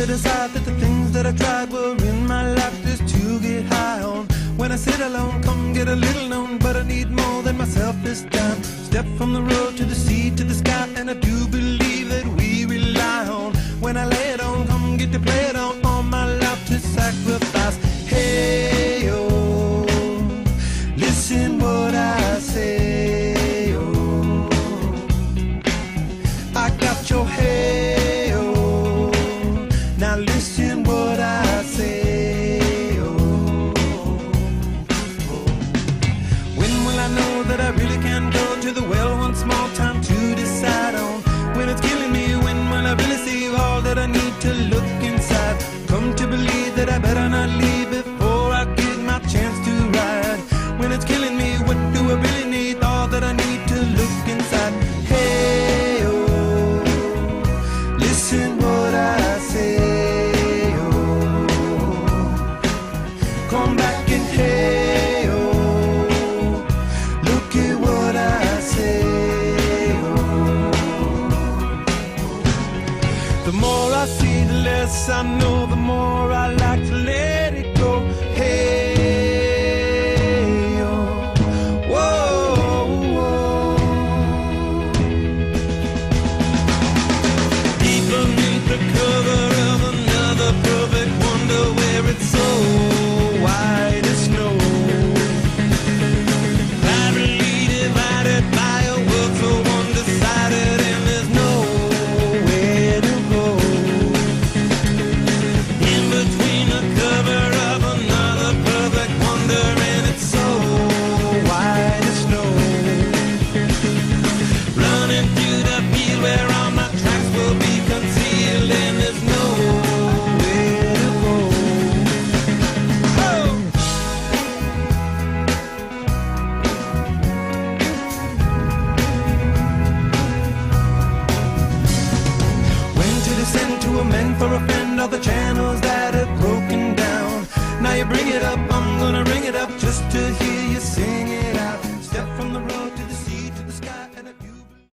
to decide that the things that I tried were in my life just to get high on. When I sit alone, come get a little known, but I need more than myself this time. Step from the road to the sea to the sky, and I do believe that we rely on. When I lay it on, come get to play it on, all my life to sacrifice. Hey, oh, listen what I say, oh, I got your hey, oh, now listen what I say, oh, when will I know that I really can go to the well once more? Time to decide on when it's killing me. When will I really see all that I need to look inside? Come to believe that I better not leave before I get my chance to ride. When it's killing me, what do I really need? All that I need to look inside. Hey, oh, listen what I say, oh, come back and hey, oh, look at what I say, oh. The more I see, the less I know, the more I like to live.